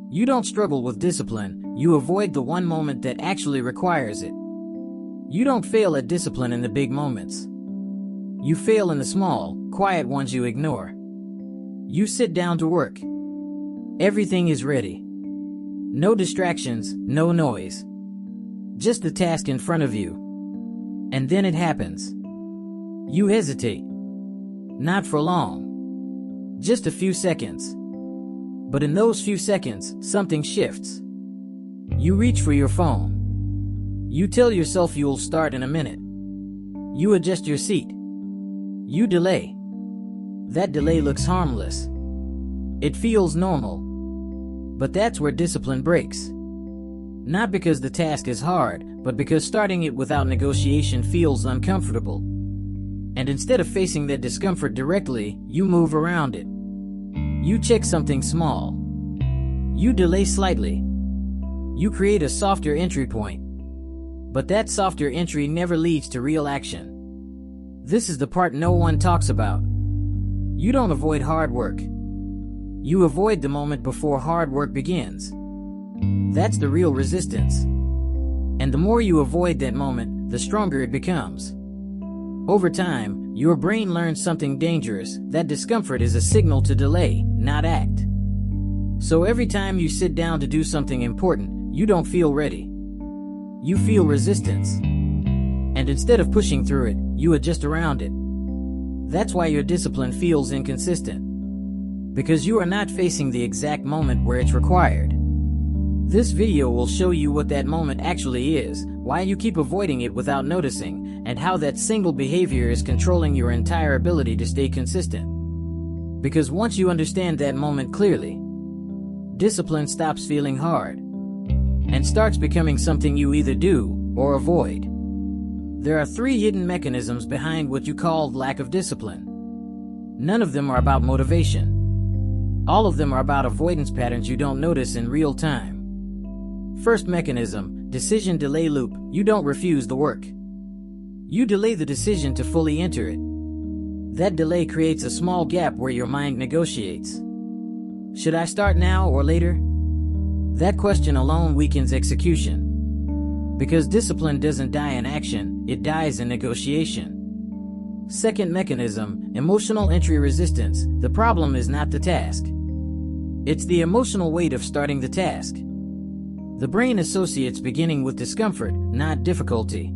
You don't struggle with discipline, you avoid the one moment that actually requires it. You don't fail at discipline in the big moments. You fail in the small, quiet ones you ignore. You sit down to work. Everything is ready. No distractions, no noise. Just the task in front of you. And then it happens. You hesitate. Not for long. Just a few seconds. But in those few seconds, something shifts. You reach for your phone. You tell yourself you'll start in a minute. You adjust your seat. You delay. That delay looks harmless. It feels normal. But that's where discipline breaks. Not because the task is hard, but because starting it without negotiation feels uncomfortable. And instead of facing that discomfort directly, you move around it. You check something small. You delay slightly. You create a softer entry point. But that softer entry never leads to real action. This is the part no one talks about. You don't avoid hard work. You avoid the moment before hard work begins. That's the real resistance. And the more you avoid that moment, the stronger it becomes. Over time, your brain learns something dangerous. That discomfort is a signal to delay, not act. So every time you sit down to do something important, you don't feel ready. You feel resistance. And instead of pushing through it, you adjust around it. That's why your discipline feels inconsistent. Because you are not facing the exact moment where it's required. This video will show you what that moment actually is, why you keep avoiding it without noticing, and how that single behavior is controlling your entire ability to stay consistent. Because once you understand that moment clearly, discipline stops feeling hard and starts becoming something you either do or avoid. There are 3 hidden mechanisms behind what you call lack of discipline. None of them are about motivation. All of them are about avoidance patterns you don't notice in real time. First mechanism, decision delay loop. You don't refuse the work. You delay the decision to fully enter it. That delay creates a small gap where your mind negotiates. Should I start now or later? That question alone weakens execution. Because discipline doesn't die in action, it dies in negotiation. Second mechanism, emotional entry resistance. The problem is not the task. It's the emotional weight of starting the task. The brain associates beginning with discomfort, not difficulty.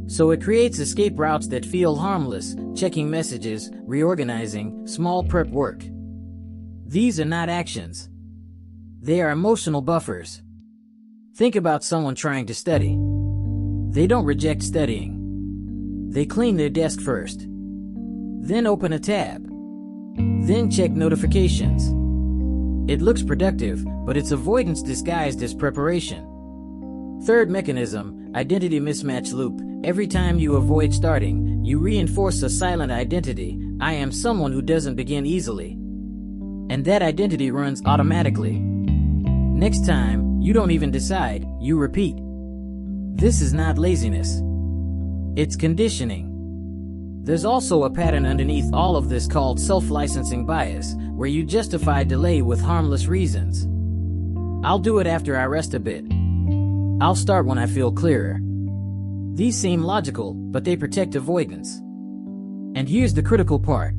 So it creates escape routes that feel harmless, checking messages, reorganizing, small prep work. These are not actions. They are emotional buffers. Think about someone trying to study. They don't reject studying. They clean their desk first. Then open a tab. Then check notifications. It looks productive, but it's avoidance disguised as preparation. Third mechanism, identity mismatch loop. Every time you avoid starting, you reinforce a silent identity. I am someone who doesn't begin easily. And that identity runs automatically. Next time, you don't even decide, you repeat. This is not laziness. It's conditioning. There's also a pattern underneath all of this called self-licensing bias, where you justify delay with harmless reasons. I'll do it after I rest a bit. I'll start when I feel clearer. These seem logical, but they protect avoidance. And here's the critical part.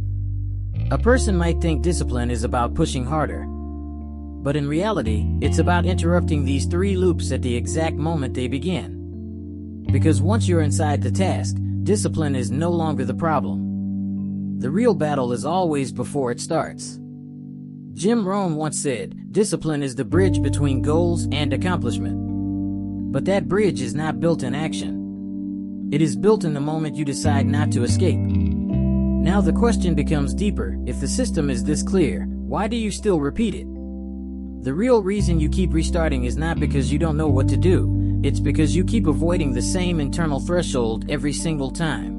A person might think discipline is about pushing harder. But in reality, it's about interrupting these 3 loops at the exact moment they begin. Because once you're inside the task, discipline is no longer the problem. The real battle is always before it starts. Rohn once said, discipline is the bridge between goals and accomplishment. But that bridge is not built in action. It is built in the moment you decide not to escape. Now the question becomes deeper. If the system is this clear, why do you still repeat it? The real reason you keep restarting is not because you don't know what to do. It's because you keep avoiding the same internal threshold every single time.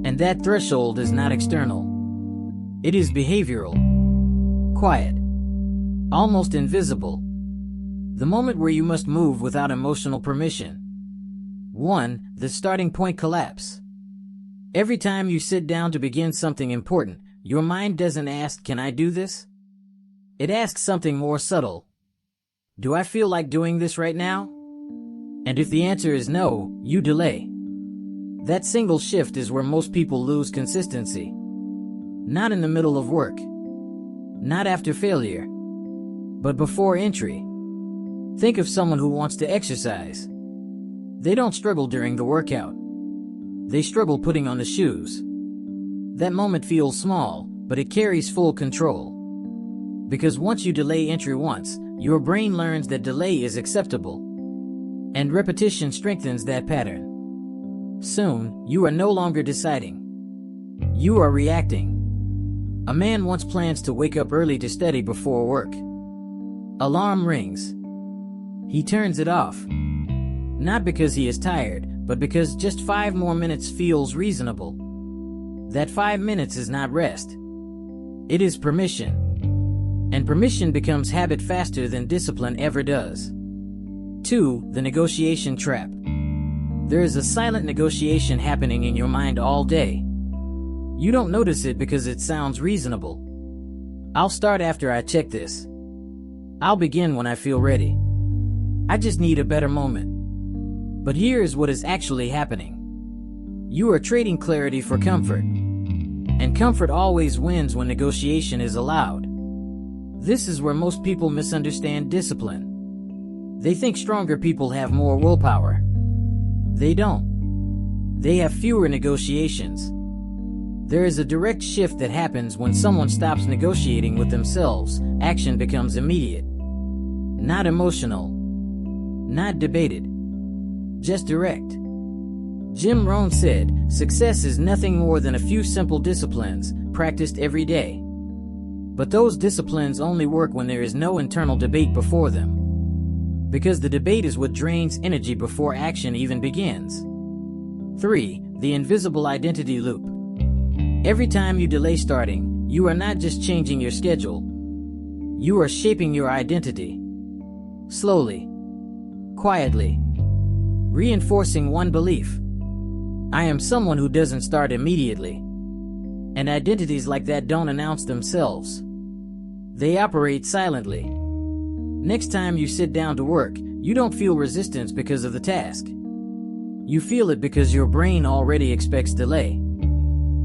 And that threshold is not external. It is behavioral. Quiet. Almost invisible. The moment where you must move without emotional permission. 1. The starting point collapse. Every time you sit down to begin something important, your mind doesn't ask, can I do this? It asks something more subtle. Do I feel like doing this right now? And if the answer is no, you delay. That single shift is where most people lose consistency. Not in the middle of work. Not after failure. But before entry. Think of someone who wants to exercise. They don't struggle during the workout. They struggle putting on the shoes. That moment feels small, but it carries full control. Because once you delay entry once, your brain learns that delay is acceptable. And repetition strengthens that pattern. Soon, you are no longer deciding. You are reacting. A man once plans to wake up early to study before work. Alarm rings. He turns it off. Not because he is tired, but because just 5 more minutes feels reasonable. That 5 minutes is not rest. It is permission. And permission becomes habit faster than discipline ever does. 2. The negotiation trap. There is a silent negotiation happening in your mind all day. You don't notice it because it sounds reasonable. I'll start after I check this. I'll begin when I feel ready. I just need a better moment. But here is what is actually happening. You are trading clarity for comfort. And comfort always wins when negotiation is allowed. This is where most people misunderstand discipline. They think stronger people have more willpower. They don't. They have fewer negotiations. There is a direct shift that happens when someone stops negotiating with themselves. Action becomes immediate. Not emotional. Not debated. Just direct. Jim Rohn said, "Success is nothing more than a few simple disciplines, practiced every day." But those disciplines only work when there is no internal debate before them. Because the debate is what drains energy before action even begins. 3. The invisible identity loop. Every time you delay starting, you are not just changing your schedule. You are shaping your identity. Slowly. Quietly. Reinforcing one belief. I am someone who doesn't start immediately. And identities like that don't announce themselves. They operate silently. Next time you sit down to work, you don't feel resistance because of the task. You feel it because your brain already expects delay.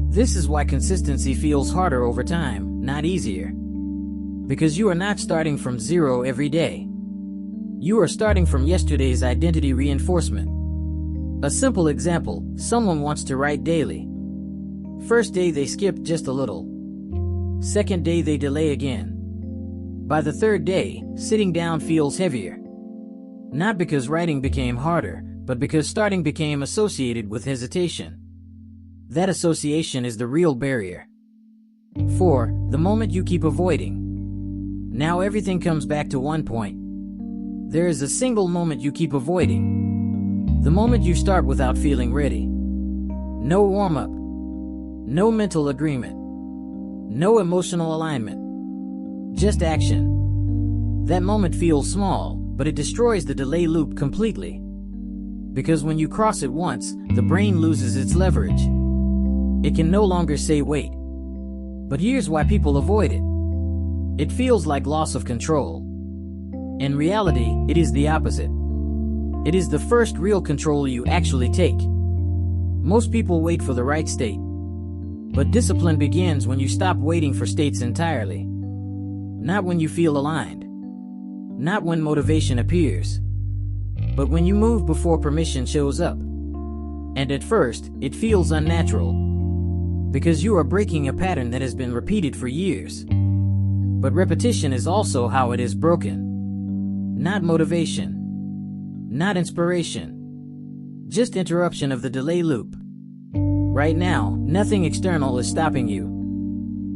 This is why consistency feels harder over time, not easier. Because you are not starting from zero every day. You are starting from yesterday's identity reinforcement. A simple example, someone wants to write daily. First day they skip just a little. Second day they delay again. By the third day, sitting down feels heavier. Not because writing became harder, but because starting became associated with hesitation. That association is the real barrier. 4. The moment you keep avoiding. Now everything comes back to one point. There is a single moment you keep avoiding. The moment you start without feeling ready. No warm-up. No mental agreement. No emotional alignment. Just action. That moment feels small, but it destroys the delay loop completely. Because when you cross it once, the brain loses its leverage. It can no longer say wait. But here's why people avoid it. It feels like loss of control. In reality, it is the opposite. It is the first real control you actually take. Most people wait for the right state. But discipline begins when you stop waiting for states entirely. Not when you feel aligned. Not when motivation appears. But when you move before permission shows up. And at first, it feels unnatural. Because you are breaking a pattern that has been repeated for years. But repetition is also how it is broken. Not motivation. Not inspiration. Just interruption of the delay loop. Right now, nothing external is stopping you.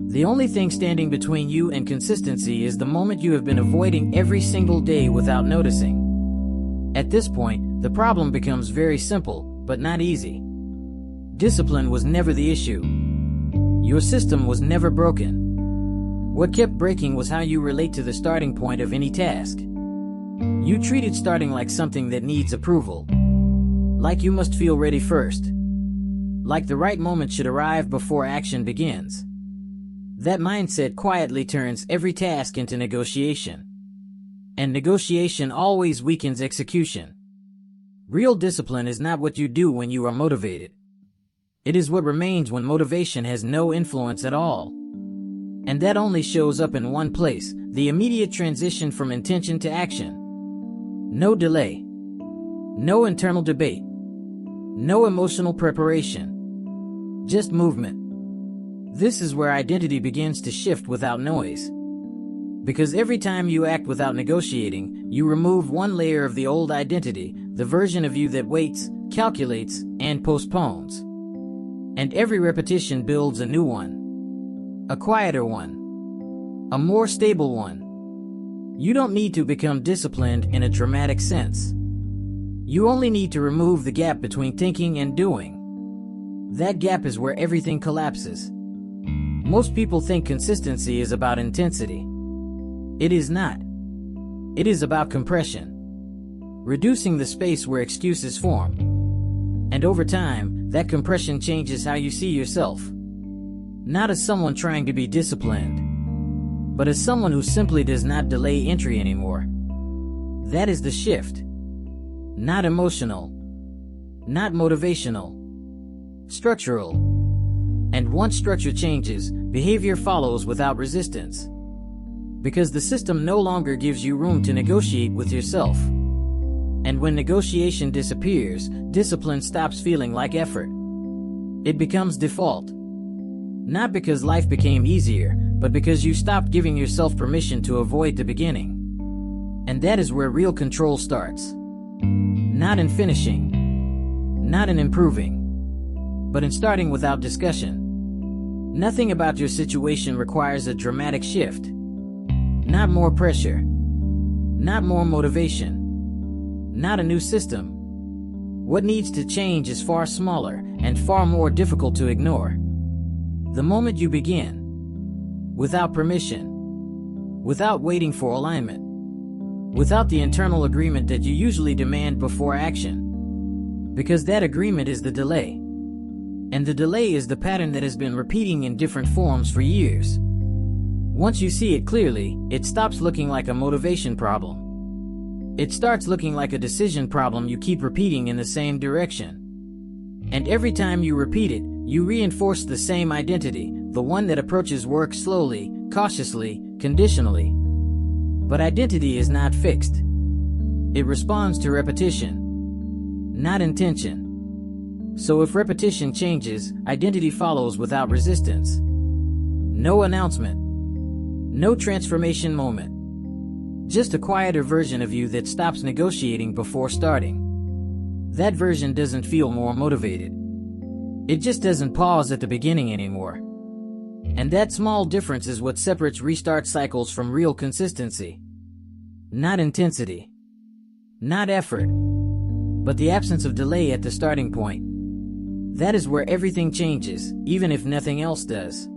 The only thing standing between you and consistency is the moment you have been avoiding every single day without noticing. At this point, the problem becomes very simple, but not easy. Discipline was never the issue. Your system was never broken. What kept breaking was how you relate to the starting point of any task. You treated starting like something that needs approval. Like you must feel ready first. Like the right moment should arrive before action begins. That mindset quietly turns every task into negotiation. And negotiation always weakens execution. Real discipline is not what you do when you are motivated. It is what remains when motivation has no influence at all. And that only shows up in one place: the immediate transition from intention to action. No delay. No internal debate. No emotional preparation. Just movement. This is where identity begins to shift without noise. Because every time you act without negotiating, you remove one layer of the old identity, the version of you that waits, calculates, and postpones. And every repetition builds a new one. A quieter one. A more stable one. You don't need to become disciplined in a dramatic sense. You only need to remove the gap between thinking and doing. That gap is where everything collapses. Most people think consistency is about intensity. It is not. It is about compression. Reducing the space where excuses form. And over time, that compression changes how you see yourself. Not as someone trying to be disciplined, but as someone who simply does not delay entry anymore. That is the shift. Not emotional. Not motivational. Structural. And once structure changes, behavior follows without resistance. Because the system no longer gives you room to negotiate with yourself. And when negotiation disappears, discipline stops feeling like effort. It becomes default. Not because life became easier, but because you stopped giving yourself permission to avoid the beginning. And that is where real control starts. Not in finishing. Not in improving. But in starting without discussion. Nothing about your situation requires a dramatic shift. Not more pressure. Not more motivation. Not a new system. What needs to change is far smaller and far more difficult to ignore. The moment you begin. Without permission. Without waiting for alignment. Without the internal agreement that you usually demand before action. Because that agreement is the delay. And the delay is the pattern that has been repeating in different forms for years. Once you see it clearly, it stops looking like a motivation problem. It starts looking like a decision problem you keep repeating in the same direction. And every time you repeat it, you reinforce the same identity, the one that approaches work slowly, cautiously, conditionally. But identity is not fixed. It responds to repetition, not intention. So if repetition changes, identity follows without resistance. No announcement. No transformation moment. Just a quieter version of you that stops negotiating before starting. That version doesn't feel more motivated. It just doesn't pause at the beginning anymore. And that small difference is what separates restart cycles from real consistency. Not intensity. Not effort. But the absence of delay at the starting point. That is where everything changes, even if nothing else does.